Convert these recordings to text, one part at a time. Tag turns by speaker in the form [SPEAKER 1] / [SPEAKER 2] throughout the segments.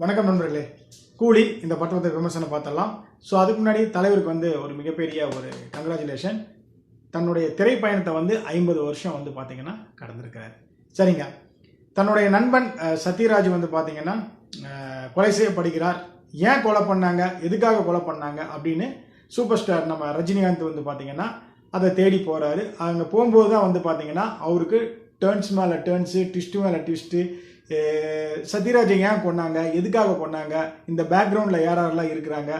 [SPEAKER 1] வணக்கம் நண்பர்களே. கூலி இந்த படத்தை விமர்சனம் பார்த்தலாம். ஸோ அதுக்கு முன்னாடி தலைவருக்கு ஒரு மிகப்பெரிய ஒரு கங்க்ராச்சுலேஷன். தன்னுடைய திரைப்பயணத்தை 50 வருஷம் பார்த்தீங்கன்னா கடந்திருக்கிறார். சரிங்க. தன்னுடைய நண்பன் சத்யராஜ் பார்த்தீங்கன்னா கொலை செய்யப்படுகிறார். ஏன் கொலை பண்ணாங்க, எதுக்காக கொலை பண்ணாங்க அப்படின்னு சூப்பர் ஸ்டார் நம்ம ரஜினிகாந்த் பார்த்தீங்கன்னா அதை தேடி போகிறாரு. அங்கே போகும்போது தான் பார்த்தீங்கன்னா அவருக்கு டேர்ன்ஸ் மேலே டேர்ன்ஸு, ட்விஸ்ட்டு மேலே ட்விஸ்ட்டு, சத்யராஜை ஏன் கொண்டாங்க, எதுக்காக கொண்டாங்க, இந்த பேக்ரவுண்டில் யாரெல்லாம் இருக்கிறாங்க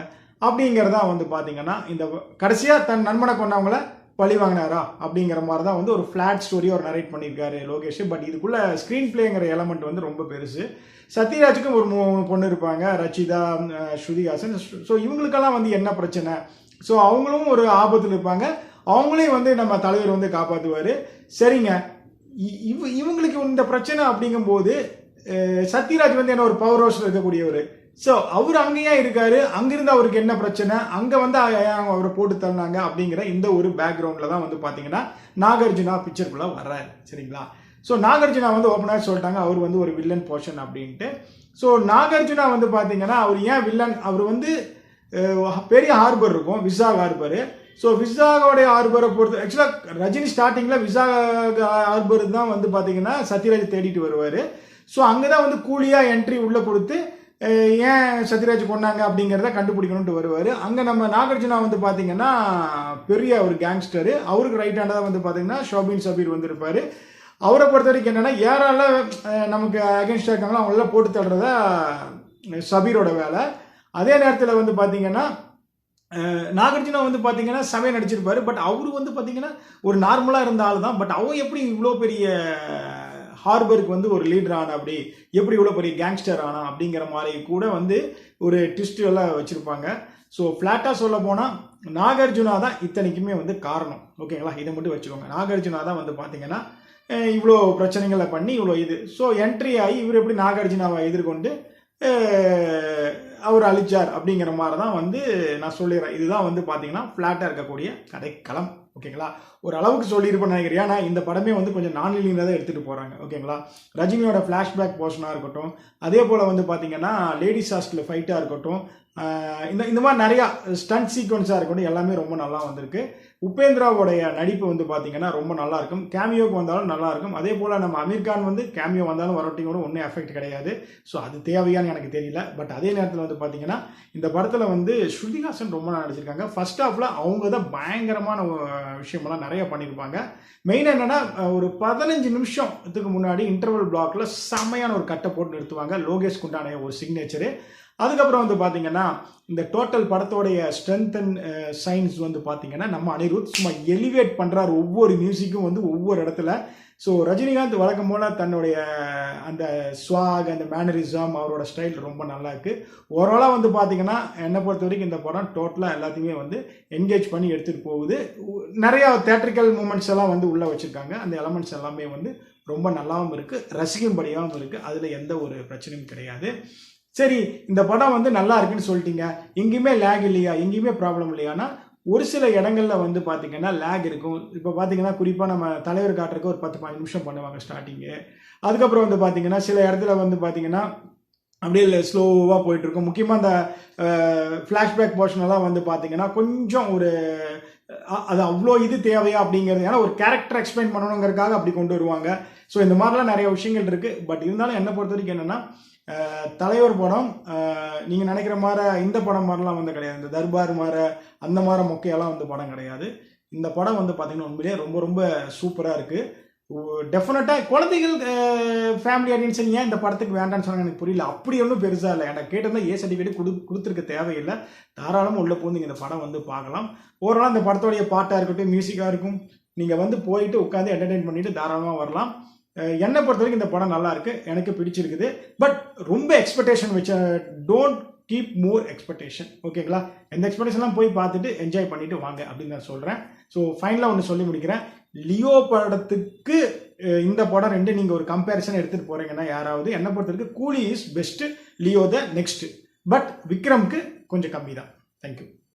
[SPEAKER 1] அப்படிங்கிறதா பார்த்தீங்கன்னா இந்த கடைசியாக தன் நண்பனை கொண்டவங்கள பழி வாங்கினாரா அப்படிங்கிற மாதிரி தான் ஒரு ஃப்ளாட் ஸ்டோரி ஒரு நரேட் பண்ணியிருக்காரு லோகேஷ். பட் இதுக்குள்ள ஸ்க்ரீன் பிளேங்கிற எலமெண்ட் ரொம்ப பெருசு. சத்யராஜுக்கும் ஒரு 3 பொண்ணு இருப்பாங்க, ரச்சிதா, ஸ்ருதிஹாசன். ஸோ இவங்களுக்கெல்லாம் என்ன பிரச்சனை, ஸோ அவங்களும் ஒரு ஆபத்தில் இருப்பாங்க. அவங்களையும் நம்ம தலைவர் காப்பாற்றுவார். சரிங்க. இவங்களுக்கு இந்த பிரச்சனை அப்படிங்கும்போது சத்யராஜ் என்ன ஒரு பவர் ஹவுஸ்ல இருக்கக்கூடியவர். ஸோ அவர் அங்கேயே இருக்காரு. அங்கிருந்து அவருக்கு என்ன பிரச்சனை, அங்கே அவரை போட்டு தள்ளினாங்க அப்படிங்கிற இந்த ஒரு பேக்ரவுண்டில் தான் பார்த்தீங்கன்னா நாகார்ஜுனா பிக்சருக்குள்ள வர்றாரு. சரிங்களா. ஸோ நாகார்ஜுனா ஓப்பனாக சொல்லிட்டாங்க அவர் ஒரு வில்லன் போர்ஷன் அப்படின்ட்டு. ஸோ நாகார்ஜுனா பார்த்தீங்கன்னா அவர் ஏன் வில்லன், அவர் பெரிய ஹார்பர் இருக்கும், விசாக் ஹார்பர். ஸோ விசாகோடைய ஹார்பரை பொறுத்து ஆக்சுவலாக ரஜினி ஸ்டார்டிங்கில் விசாக ஹார்பர் தான் பார்த்தீங்கன்னா சத்யராஜ் தேடிட்டு வருவார். ஸோ அங்கே தான் கூலியாக என்ட்ரி உள்ளே கொடுத்து ஏன் சத்யராஜ் கொண்டாங்க அப்படிங்கிறத கண்டுபிடிக்கணும்ட்டு வருவார். அங்கே நம்ம நாகார்ஜுனா பார்த்தீங்கன்னா பெரிய ஒரு கேங்ஸ்டரு. அவருக்கு ரைட் ஹேண்டாக பார்த்தீங்கன்னா ஷோபின் சபீர் இருப்பார். அவரை பொறுத்த வரைக்கும் என்னென்னா யாரால நமக்கு அகேன்ஸ்டாக இருக்காங்களோ அவங்களெல்லாம் போட்டு தள்ளுறதா சபீரோட வேலை. அதே நேரத்தில் பார்த்தீங்கன்னா நாகார்ஜுனா பார்த்தீங்கன்னா செமையை நடிச்சிருப்பாரு. பட் அவரு பார்த்தீங்கன்னா ஒரு நார்மலாக இருந்த ஆள் தான். பட் அவன் எப்படி இவ்வளோ பெரிய ஹார்பருக்கு ஒரு லீடர் ஆனா, அப்படி எப்படி இவ்வளோ பெரிய கேங்ஸ்டர் ஆனா அப்படிங்கிற மாதிரி கூட ஒரு ட்விஸ்ட் எல்லாம் வச்சிருப்பாங்க. ஸோ ஃப்ளாட்டாக சொல்ல போனால் நாகார்ஜுனா தான் இத்தனைக்குமே காரணம். ஓகேங்களா. இதை மட்டும் வச்சுக்கோங்க. நாகார்ஜுனா தான் பார்த்தீங்கன்னா இவ்வளோ பிரச்சனைகளை பண்ணி இவ்வளோ இது. ஸோ என்ட்ரி ஆகி இவர் எப்படி நாகார்ஜுனாவை எதிர்கொண்டு அவர் அழிச்சார் அப்படிங்கிற மாதிரி தான் நான் சொல்லிடுறேன். இதுதான் பார்த்தீங்கன்னா ஃப்ளாட்டாக இருக்கக்கூடிய கதைக்களம். ஓகேங்களா. ஒரு அளவுக்கு சொல்லியிருப்பேன் நினைக்கிறேன். ஏன்னா இந்த படமே கொஞ்சம் நான் லீனியராக தான் எடுத்துகிட்டு போகிறாங்க. ஓகேங்களா. ரஜினியோட ஃப்ளாஷ்பேக் போர்ஷனாக இருக்கட்டும், அதே போல் பார்த்தீங்கன்னா லேடிஸ் ஹாஸ்டல் ஃபைட்டாக இருக்கட்டும், இந்த மாதிரி நிறையா ஸ்டண்ட் சீக்வன்ஸாக இருக்கட்டும், எல்லாமே ரொம்ப நல்லா வந்திருக்கு. உபேந்திராவோடைய நடிப்பு பார்த்தீங்கன்னா ரொம்ப நல்லா இருக்கும். கேமியோக்கு வந்தாலும் நல்லா இருக்கும். அதே போல் நம்ம அமீர்கான் கேமியோ வந்தாலும் வரட்டியும் கூட ஒன்றும் எஃபெக்ட் கிடையாது. ஸோ அது தேவையான்னு எனக்கு தெரியல. பட் அதே நேரத்தில் பார்த்தீங்கன்னா இந்த படத்தில் ஸ்ருதிஹாசன் ரொம்ப நல்லா நடிச்சிருக்காங்க. ஃபர்ஸ்ட் ஹாஃபில் அவங்க தான் பயங்கரமான விஷயமெல்லாம் நிறைய பண்ணியிருப்பாங்க. மெயினாக என்னென்னா ஒரு 15 நிமிஷத்துக்கு முன்னாடி இன்டர்வல் பிளாக்ல செம்மையான ஒரு கட்டை போட்டு நிறுத்துவாங்க. லோகேஷ் குண்டான ஒரு சிக்னேச்சரு. அதுக்கப்புறம் பார்த்தீங்கன்னா இந்த டோட்டல் படத்தோடைய ஸ்ட்ரென்த் அண்ட் சயின்ஸ் பார்த்தீங்கன்னா நம்ம அனிருத் சும்மா எலிவேட் பண்ணுறாரு. ஒவ்வொரு மியூசிக்கும் ஒவ்வொரு இடத்துல. ஸோ ரஜினிகாந்த் வழக்கம் போல் தன்னுடைய அந்த ஸ்வாக், அந்த மேனரிசம், அவரோட ஸ்டைல் ரொம்ப நல்லா இருக்குது. ஓவராலாக பார்த்தீங்கன்னா என்னை பொறுத்த வரைக்கும் இந்த படம் டோட்டலாக எல்லாத்தையுமே என்கேஜ் பண்ணி எடுத்துகிட்டு போகுது. நிறையா தேட்ரிக்கல் மூமெண்ட்ஸ் எல்லாம் உள்ளே வச்சுருக்காங்க. அந்த எலமெண்ட்ஸ் எல்லாமே ரொம்ப நல்லாவும் இருக்குது, ரசிக்கும்படியாகவும் இருக்குது. அதில் எந்த ஒரு பிரச்சனையும் கிடையாது. சரி, இந்த படம் நல்லா இருக்குன்னு சொல்லிட்டீங்க, எங்கேயுமே லேக் இல்லையா, எங்கேயுமே ப்ராப்ளம் இல்லையானா ஒரு சில இடங்கள்ல பார்த்தீங்கன்னா லேக் இருக்கும். இப்போ பார்த்தீங்கன்னா குறிப்பாக நம்ம தலைவர் காட்டுறதுக்கு ஒரு 10-15 நிமிஷம் பண்ணுவாங்க ஸ்டார்டிங்கு. அதுக்கப்புறம் பார்த்தீங்கன்னா சில இடத்துல பார்த்தீங்கன்னா அப்படியே ஸ்லோவாக போயிட்டு இருக்கும். முக்கியமாக அந்த ஃப்ளாஷ்பேக் போர்ஷனெல்லாம் பார்த்தீங்கன்னா கொஞ்சம் ஒரு அது அவ்வளோ இது தேவையா அப்படிங்கிறது, ஏன்னா ஒரு கேரக்டர் எக்ஸ்பிளைன் பண்ணணுங்கிறதுக்காக அப்படி கொண்டு வருவாங்க. ஸோ இந்த மாதிரிலாம் நிறைய விஷயங்கள் இருக்குது. பட் இருந்தாலும் என்னை பொறுத்த வரைக்கும் என்னென்னா தலைவர் படம் நீங்கள் நினைக்கிற மாதிரி இந்த படம் மாதிரிலாம் கிடையாது. இந்த தர்பார் மாதிரி அந்த மாதிரி மொக்கையெல்லாம் படம் கிடையாது. இந்த படம் பார்த்தீங்கன்னா உண்மையிலேயே ரொம்ப ரொம்ப சூப்பராக இருக்குது. டெஃபினட்டாக குழந்தைகள் ஃபேமிலி ஆடியன்ஸ் ஏன் இந்த படத்துக்கு வேண்டான்னு சொன்னாங்க எனக்கு புரியல. அப்படி ஒன்றும் பெருசாக இல்லை. எனக்கு கேட்டிருந்தா ஏ சர்டிஃபிகேட் கொடுத்துருக்க தேவையில்லை. தாராளமாக உள்ளே போந்து இந்த படம் பார்க்கலாம். ஓவராலாக இந்த படத்தோடைய பாட்டாக இருக்கட்டும், மியூசிக்காக இருக்கும், நீங்கள் போயிட்டு உட்காந்து என்டர்டெயின் பண்ணிட்டு தாராளமாக வரலாம். என்னை பொறுத்த வரைக்கும் இந்த படம் நல்லா இருக்கு, எனக்கு பிடிச்சிருக்குது. பட் ரொம்ப எக்ஸ்பெக்டேஷன் வச்ச டோன்ட் கீப் மோர் எக்ஸ்பெக்டேஷன். ஓகேங்களா. எந்த எக்ஸ்பெக்டேஷன்லாம் போய் பார்த்துட்டு என்ஜாய் பண்ணிட்டு வாங்க அப்படின்னு நான் சொல்கிறேன். ஸோ ஃபைனலாக ஒன்று சொல்லி முடிக்கிறேன். லியோ படத்துக்கு இந்த படம் ரெண்டு நீங்கள் ஒரு கம்பேரிசன் எடுத்துகிட்டு போகிறீங்கன்னா யாராவது, என்னை பொறுத்த வரைக்கும் Coolie is best, Leo the next. But விக்ரம்க்கு கொஞ்சம் கம்மி தான். தேங்க்யூ.